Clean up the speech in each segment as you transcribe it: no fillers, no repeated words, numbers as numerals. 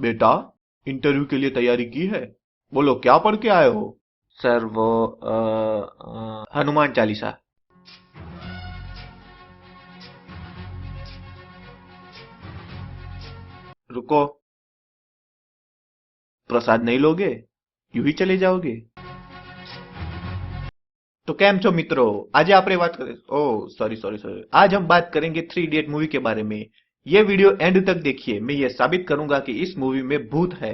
बेटा, इंटरव्यू के लिए तैयारी की है? बोलो क्या पढ़ के आए हो? सर वो हनुमान चालीसा। रुको, प्रसाद नहीं लोगे? यूं ही चले जाओगे? तो કેમ છો મિત્રો? આજે આપણે વાત करें ओह सॉरी सॉरी सॉरी आज हम बात करेंगे थ्री इडियट मूवी के बारे में। ये वीडियो एंड तक देखिए, मैं ये साबित करूंगा कि इस मूवी में भूत है।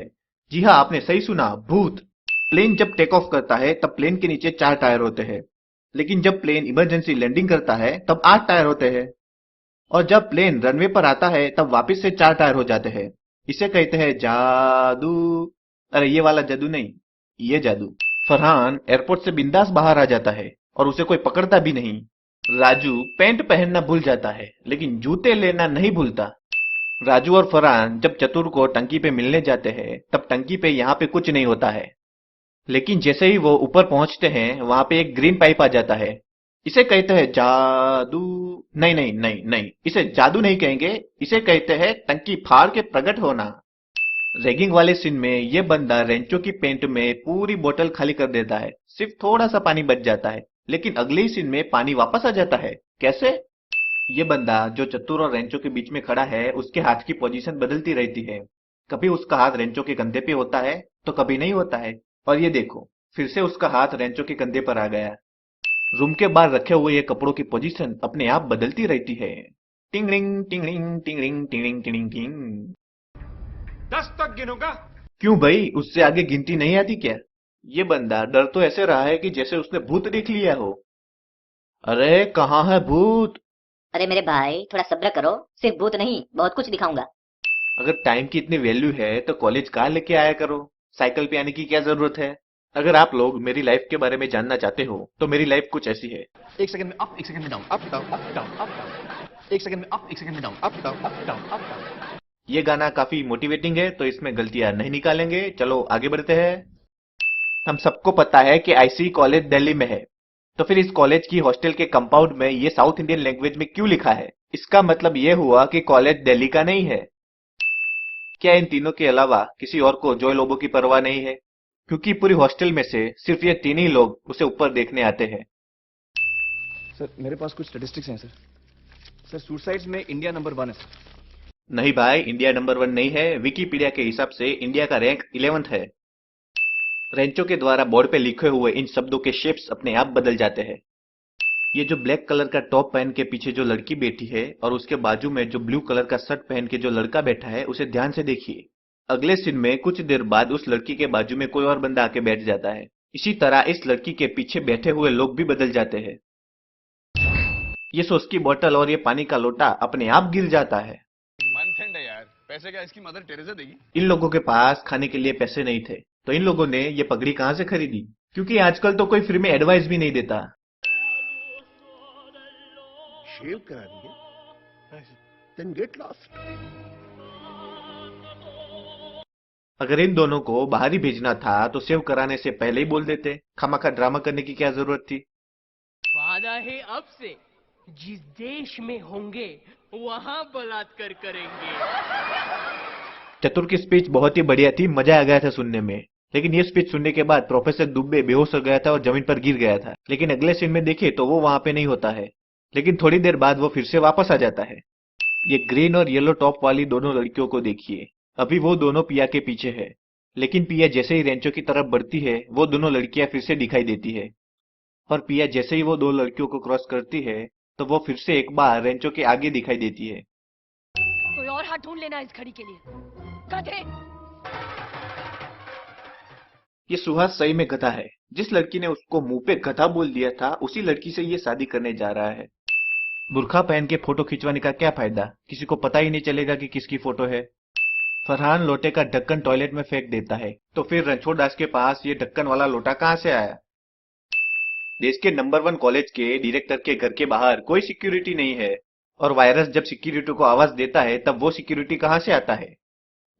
जी हाँ, आपने सही सुना, भूत। प्लेन जब टेक ऑफ करता है तब प्लेन के नीचे 4 टायर होते हैं, लेकिन जब प्लेन इमरजेंसी लैंडिंग करता है तब 8 टायर होते हैं, और जब प्लेन रनवे पर आता है तब वापस से 4 टायर हो जाते हैं। इसे कहते हैं जादू। अरे ये वाला जादू नहीं, ये जादू। फरहान एयरपोर्ट से बिंदास बाहर आ जाता है और उसे कोई पकड़ता भी नहीं। राजू पैंट पहनना भूल जाता है लेकिन जूते लेना नहीं भूलता। राजू और फरहान जब चतुर को टंकी पे मिलने जाते हैं तब टंकी पे यहाँ पे कुछ नहीं होता है, लेकिन जैसे ही वो ऊपर पहुंचते हैं वहां पे एक ग्रीन पाइप आ जाता है। इसे कहते हैं जादू। नहीं नहीं नहीं नहीं, इसे जादू नहीं कहेंगे, इसे कहते हैं टंकी फाड़ के प्रकट होना। रैगिंग वाले सीन में ये बंदा रेंचो की पेंट में पूरी बोतल खाली कर देता है, सिर्फ थोड़ा सा पानी बच जाता है, लेकिन अगले ही सीन में पानी वापस आ जाता है। कैसे? ये बंदा जो चतुर और रेंचो के बीच में खड़ा है उसके हाथ की पोजीशन बदलती रहती है। कभी उसका हाथ रेंचो के कंधे पे होता है तो कभी नहीं होता है। और ये देखो, फिर से उसका हाथ रेंचो के कंधे पर आ गया। रूम के बाहर रखे हुए ये कपड़ों की पोजीशन अपने आप बदलती रहती है। टिंगरिंग टिंगरिंग टिंगरिंग टिंगरिंग टिंगरिंग टिंग। 10 तक गिनूंगा। क्यों भाई, उससे आगे गिनती नहीं आती क्या? ये बंदा डर तो ऐसे रहा है कि जैसे उसने भूत देख लिया हो। अरे कहाँ है भूत? अरे मेरे भाई थोड़ा सब्र करो, सिर्फ भूत नहीं बहुत कुछ दिखाऊंगा। अगर टाइम की इतनी वैल्यू है तो कॉलेज कार लेके आया करो, साइकिल पे आने की क्या जरूरत है? अगर आप लोग मेरी लाइफ के बारे में जानना चाहते हो तो मेरी लाइफ कुछ ऐसी है। एक सेकंड में अप, एक सेकंड में down, up down up down up down. एक सेकंड में अप, एक सेकंड में down, up down up down up down. ये गाना काफी मोटिवेटिंग है तो इसमें गलतियां नहीं निकालेंगे। चलो आगे बढ़ते हैं। हम सबको पता है कि आईसी कॉलेज दिल्ली में है, तो फिर इस कॉलेज की हॉस्टल के कंपाउंड में ये साउथ इंडियन लैंग्वेज में क्यों लिखा है? इसका मतलब ये हुआ कि कॉलेज दिल्ली का नहीं है। क्या इन तीनों के अलावा किसी और को जॉय लोबो की परवाह नहीं है? क्योंकि पूरी हॉस्टल में से सिर्फ ये तीन ही लोग उसे ऊपर देखने आते हैं। सर मेरे पास कुछ स्टैटिस्टिक्स हैं सर। सर सुसाइड्स में इंडिया नंबर 1 है सर। नहीं भाई, इंडिया नंबर 1 नहीं है। विकिपीडिया के हिसाब से इंडिया का रैंक 11th है। रेंचो के द्वारा बोर्ड पे लिखे हुए इन शब्दों के शेप्स अपने आप बदल जाते हैं। ये जो ब्लैक कलर का टॉप पहन के पीछे जो लड़की बैठी है और उसके बाजू में जो ब्लू कलर का शर्ट पहन के जो लड़का बैठा है, उसे ध्यान से देखिए। अगले सीन में कुछ देर बाद उस लड़की के बाजू में कोई और बंदा आके बैठ जाता है। इसी तरह इस लड़की के पीछे बैठे हुए लोग भी बदल जाते हैं। ये सॉस की बोतल और ये पानी का लोटा अपने आप गिर जाता है। मंथ एंड है यार, पैसे क्या इसकी मदर टेरेसा देगी? इन लोगों के पास खाने के लिए पैसे नहीं थे, तो इन लोगों ने ये पगड़ी कहां से खरीदी? क्योंकि आजकल तो कोई फ्री में एडवाइस भी नहीं देता। शेव करा देंगे, then get lost. अगर इन दोनों को बाहर ही भेजना था तो सेव कराने से पहले ही बोल देते, खामखा ड्रामा करने की क्या जरूरत थी? वादा है अब से जिस देश में होंगे वहां बलात्कार करेंगे। चतुर की स्पीच बहुत ही बढ़िया थी, मजा आ गया था सुनने में। लेकिन ये स्पीच सुनने के बाद प्रोफेसर दुबे बेहोश हो गया था और जमीन पर गिर गया था। लेकिन अगले सीन में देखे तो वो वहां पे नहीं होता है, लेकिन थोड़ी देर बाद वो फिर से वापस आ जाता है। ये ग्रीन और येलो टॉप वाली दोनों लड़कियों को देखिए। अभी वो दोनों पिया के पीछे है, लेकिन पिया जैसे ही रेंचो की तरफ बढ़ती है वो दोनों लड़कियां फिर से दिखाई देती है। और पिया जैसे ही वो दो लड़कियों को क्रॉस करती है तो वो फिर से एक बार रेंचो के आगे दिखाई देती है। कोई और हाथ ढूंढ लेना इस घड़ी के लिए। गधे। ये सुहास सही में गधा है। जिस लड़की ने उसको मुंह पे गधा बोल दिया था उसी लड़की से ये शादी करने जा रहा है। बुर्खा पहन के फोटो खिंचवाने का क्या फायदा, किसी को पता ही नहीं चलेगा कि किसकी फोटो है। फरहान लोटे का ढक्कन टॉयलेट में फेंक देता है, तो फिर रणछोड़ दास के पास ये ढक्कन वाला लोटा कहां से आया? देश के नंबर 1 कॉलेज के डायरेक्टर के घर के बाहर कोई सिक्योरिटी नहीं है, और वायरस जब सिक्योरिटी को आवाज देता है तब वो सिक्योरिटी कहां से आता है?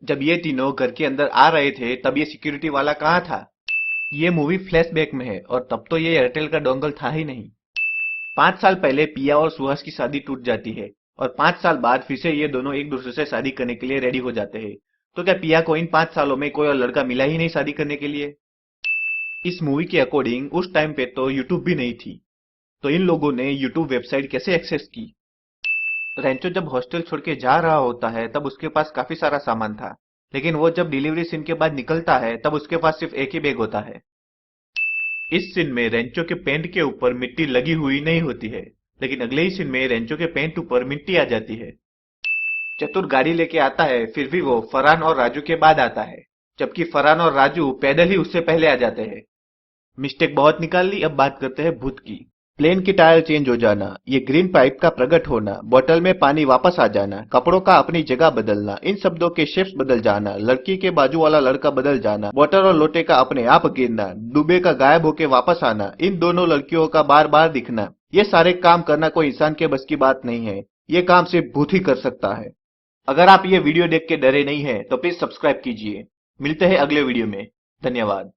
जब ये तीनों घर के अंदर आ रहे थे तब ये सिक्योरिटी वाला कहां था? ये मूवी फ्लैशबैक में है और तब तो ये एयरटेल का डोंगल था ही नहीं। 5 साल पहले पिया और सुहास की शादी टूट जाती है और 5 साल बाद फिर से ये दोनों एक दूसरे से शादी करने के लिए रेडी हो जाते हैं। तो क्या पिया को इन 5 सालों में कोई और लड़का मिला ही नहीं शादी करने के लिए? इस मूवी के अकॉर्डिंग उस टाइम पे तो यूट्यूब भी नहीं थी, तो इन लोगों ने यूट्यूब वेबसाइट कैसे एक्सेस की? रेंचो जब हॉस्टल छोड़ के जा रहा होता है तब उसके पास काफी सारा सामान था, लेकिन वो जब डिलीवरी सीन के बाद निकलता है तब उसके पास सिर्फ एक ही बैग होता है। इस सीन में रेंचो के पैंट के ऊपर मिट्टी लगी हुई नहीं होती है, लेकिन अगले ही सीन में रेंचो के पैंट ऊपर मिट्टी आ जाती है। चतुर गाड़ी लेके आता है, फिर भी वो फरहान और राजू के बाद आता है, जबकि फरहान और राजू पैदल ही उससे पहले आ जाते हैं। मिस्टेक बहुत निकाल ली। अब बात करते हैं भूत की। प्लेन की टायर चेंज हो जाना, ये ग्रीन पाइप का प्रकट होना, बोतल में पानी वापस आ जाना, कपड़ों का अपनी जगह बदलना, इन शब्दों के शेप्स बदल जाना, लड़की के बाजू वाला लड़का बदल जाना, बोतल और लोटे का अपने आप गिरना, डूबे का गायब होके वापस आना, इन दोनों लड़कियों का बार बार दिखना, ये सारे काम करना कोई इंसान के बस की बात नहीं है। ये काम सिर्फ भूत ही कर सकता है। अगर आप ये वीडियो देख के डरे नहीं हैं तो प्लीज सब्सक्राइब कीजिए। मिलते हैं अगले वीडियो में। धन्यवाद।